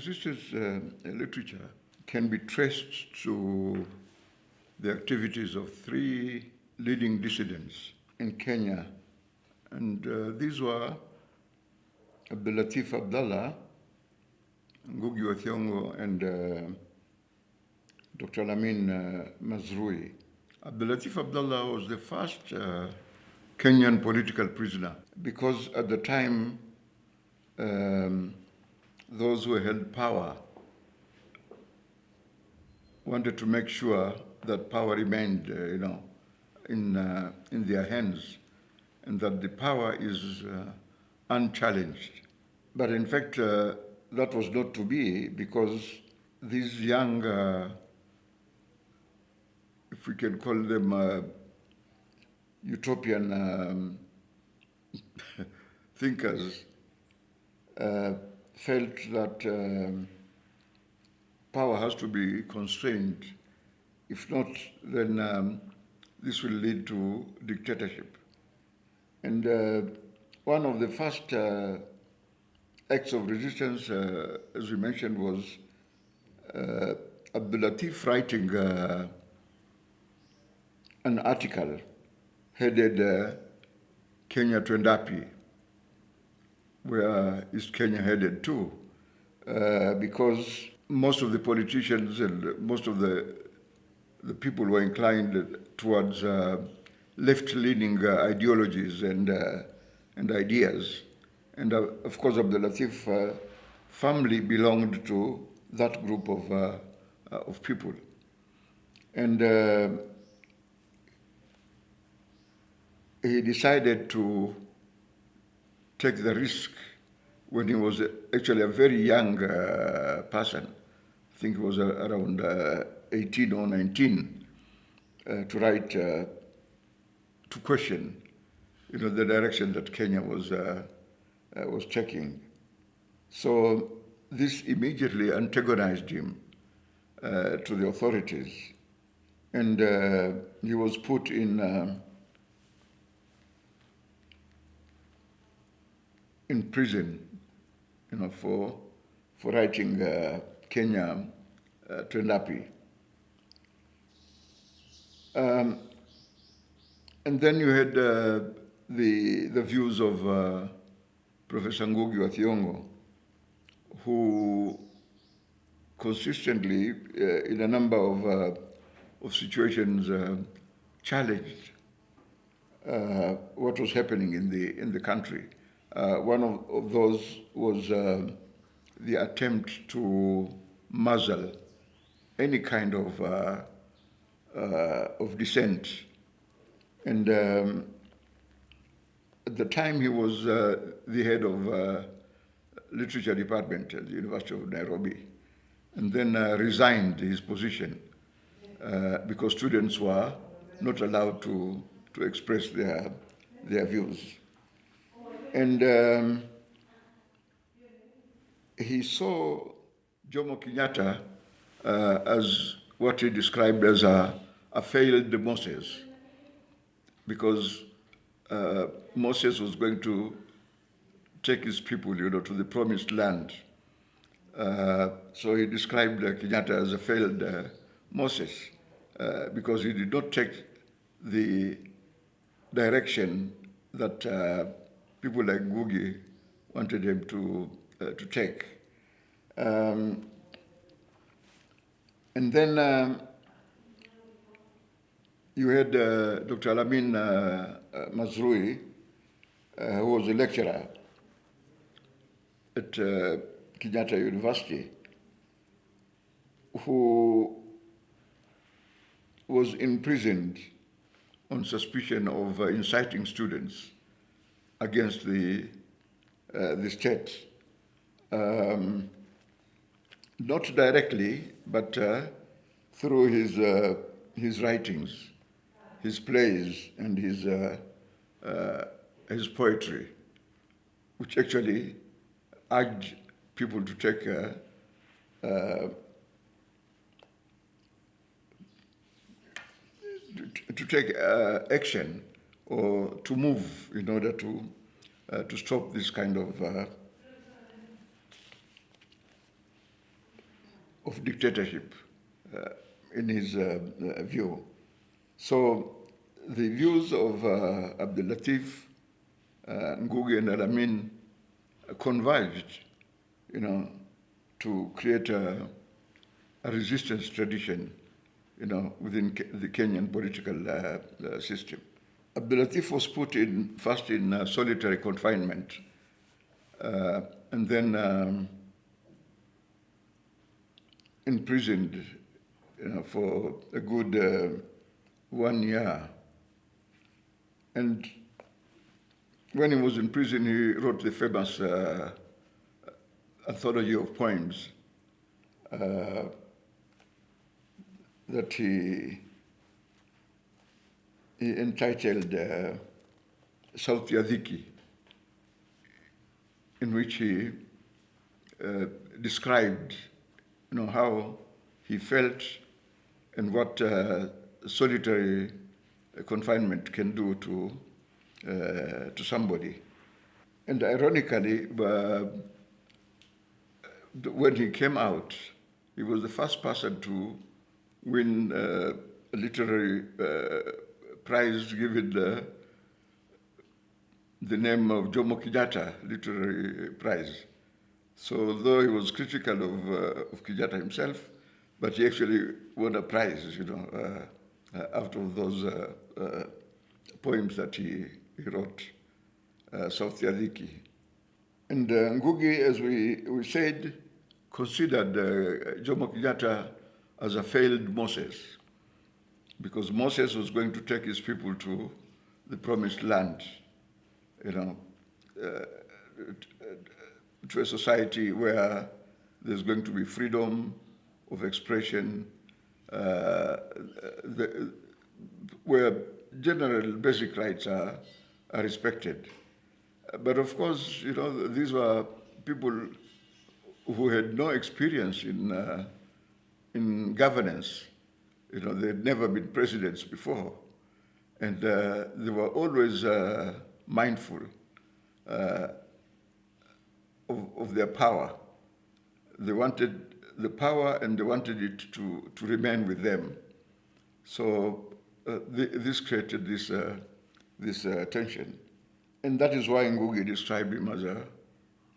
resistance literature can be traced to the activities of three leading dissidents in Kenya. And these were Abdulatif Abdallah, Ngugi wa Thiong'o, and Dr. Lamin Mazrui. Abdulatif Abdallah was the first Kenyan political prisoner because at the time those who held power wanted to make sure that power remained, in their hands, and that the power is unchallenged. But in fact, that was not to be, because these young, if we can call them utopian thinkers, felt that power has to be constrained. If not, then this will lead to dictatorship. And one of the first acts of resistance, as we mentioned, was Abdulatif writing an article headed Kenya Twendapi, where is Kenya headed to? Because most of the politicians and most of the people were inclined towards left-leaning ideologies and ideas. And of course, Abdulatif family belonged to that group of people. And he decided to take the risk when he was actually a very young person. I think he was around 18 or 19, to write, to question, the direction that Kenya was taking. So this immediately antagonized him to the authorities, and he was put in prison, for writing Kenya Twendapi. And then you had the views of Professor Ngugi wa Thiong'o, who consistently, in a number of situations, challenged what was happening in the country. One of those was the attempt to muzzle any kind of dissent. And at the time, he was the head of literature department at the University of Nairobi, and then resigned his position because students were not allowed to express their views. And he saw Jomo Kenyatta as what he described as a failed Moses, because Moses was going to take his people, to the promised land. So he described Kenyatta as a failed Moses because he did not take the direction that people like Ngugi wanted him to take. And then you had Dr. Lamin Mazrui, who was a lecturer at Kenyatta University, who was imprisoned on suspicion of inciting students against the state. Not directly, but through his writings, his plays, and his poetry, which actually urged people to take action or to move in order to stop this kind of of dictatorship in his view. So the views of Abdul Latif, Ngugi and Alamin converged, to create a resistance tradition, within the Kenyan political system. Abdul Latif was put first in solitary confinement, and then imprisoned, for a good 1 year. And when he was in prison, he wrote the famous anthology of poems that he entitled Sauti ya Dhiki, in which he described, how he felt and what solitary confinement can do to somebody. And ironically, when he came out, he was the first person to win a literary prize given the name of Jomo Kenyatta Literary Prize. So though he was critical of Kenyatta himself, but he actually won a prize, out of those poems that he wrote, Sauti ya Dhiki. And Ngugi, as we said, considered Jomo Kenyatta as a failed Moses, because Moses was going to take his people to the promised land, to a society where there's going to be freedom of expression, where general basic rights are respected. But of course, these were people who had no experience in governance. They'd never been presidents before. And they were always mindful of their power. They wanted the power and they wanted it to remain with them. So this created this tension. And that is why Ngugi described him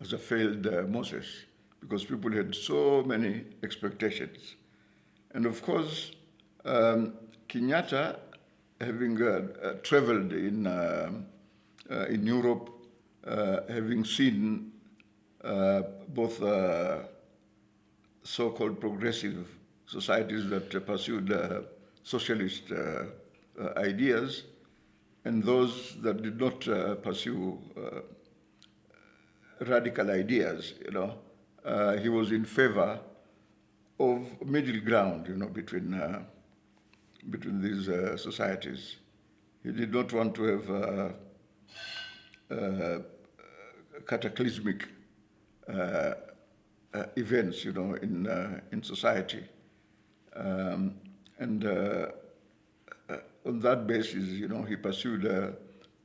as a failed Moses, because people had so many expectations. And of course, Kenyatta, having traveled in Europe, having seen both so-called progressive societies that pursued socialist ideas, and those that did not pursue radical ideas, he was in favor of middle ground, between these societies. He did not want to have cataclysmic events, in society, and on that basis, he pursued a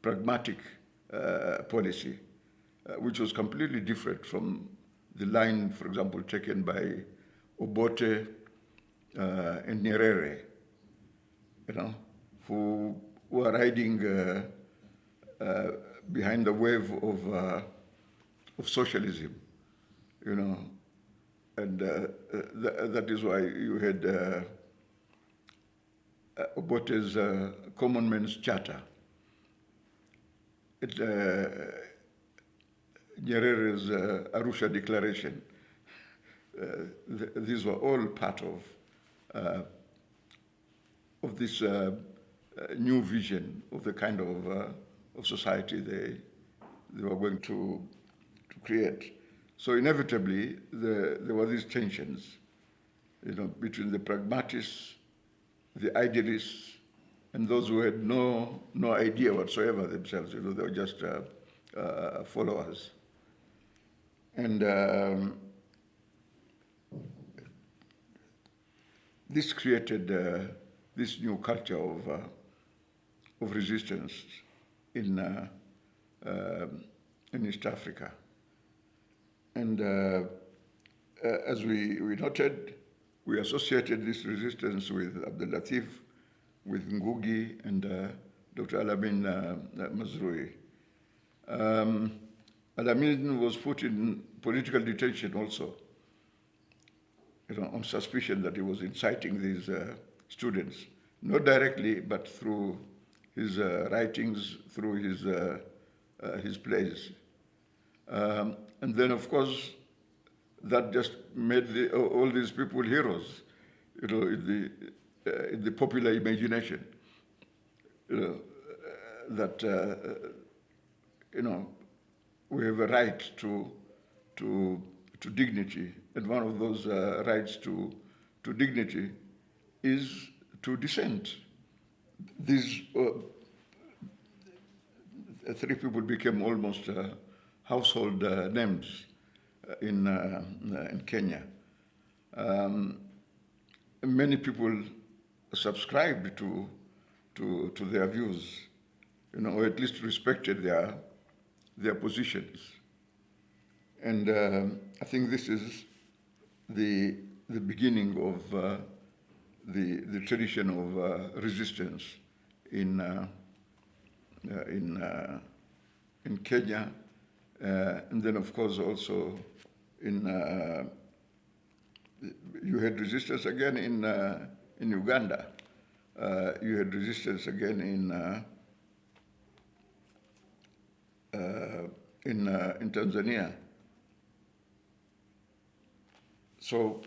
pragmatic policy, which was completely different from the line, for example, taken by Obote and Nyerere, who were riding behind the wave of socialism, and that is why you had Obote's Common Man's Charter, Nyerere's Arusha Declaration. These were all part of this new vision of the kind of society they were going to create. So inevitably, there were these tensions, between the pragmatists, the idealists, and those who had no idea whatsoever themselves. They were just followers. And this created this new culture of resistance in East Africa. And as we noted, we associated this resistance with Abdel Latif, with Ngugi, and Dr. Alamin Mazrui. Alamin was put in political detention also, on suspicion that he was inciting these students, not directly, but through his writings, through his plays. And then, of course, that just made all these people heroes, in the popular imagination. That we have a right to dignity, and one of those rights to dignity is to dissent. These three people became almost household names in Kenya. Many people subscribed to their views, or at least respected their positions. And I think this is the beginning of the tradition of resistance in Kenya, and then of course also you had resistance again in Uganda. You had resistance again in Tanzania. So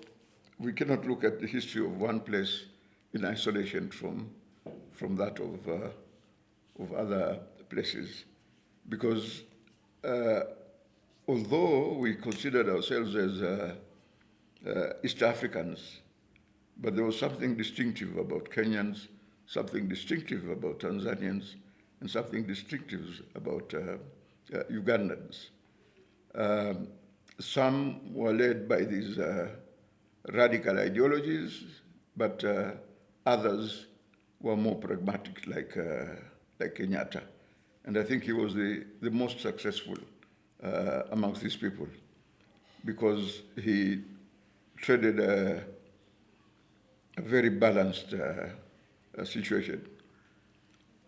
we cannot look at the history of one place in isolation from that of other places, because although we considered ourselves as East Africans, but there was something distinctive about Kenyans, something distinctive about Tanzanians, and something distinctive about Ugandans. Some were led by these radical ideologies, but others were more pragmatic, like Kenyatta. And I think he was the most successful amongst these people, because he treated a very balanced situation.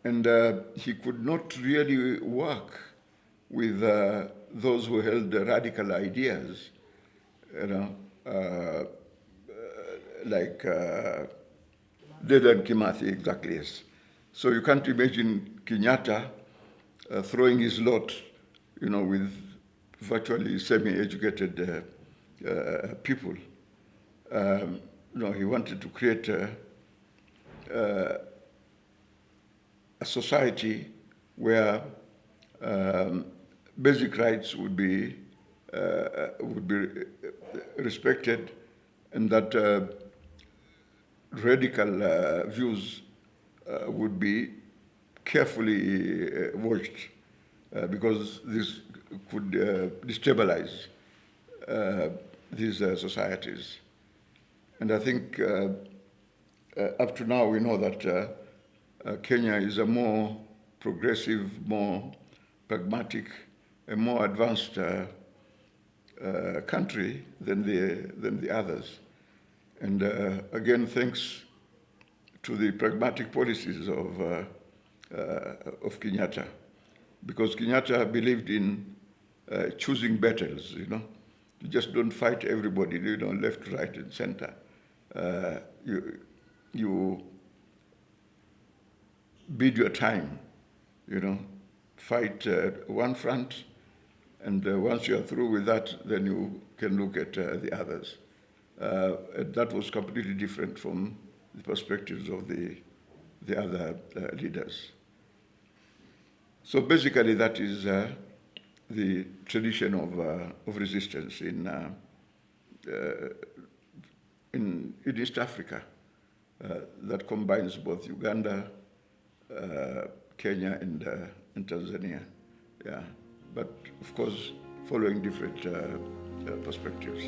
And he could not really work with those who held radical ideas, like Dedan Kimathi, exactly, yes. So you can't imagine Kenyatta throwing his lot, with virtually semi-educated people. He wanted to create a society where basic rights would be respected, and that radical views would be carefully watched, because this could destabilize these societies. And I think up to now we know that Kenya is a more progressive, more pragmatic, a more advanced country than the others. And again, thanks to the pragmatic policies of Kenyatta, because Kenyatta believed in choosing battles. You just don't fight everybody, left, right, and center. You bid your time, fight one front, and once you are through with that, then you can look at the others. That was completely different from the perspectives of the other leaders. So basically, that is the tradition of resistance in East Africa that combines both Uganda, Kenya, and Tanzania. Yeah, but of course, following different perspectives.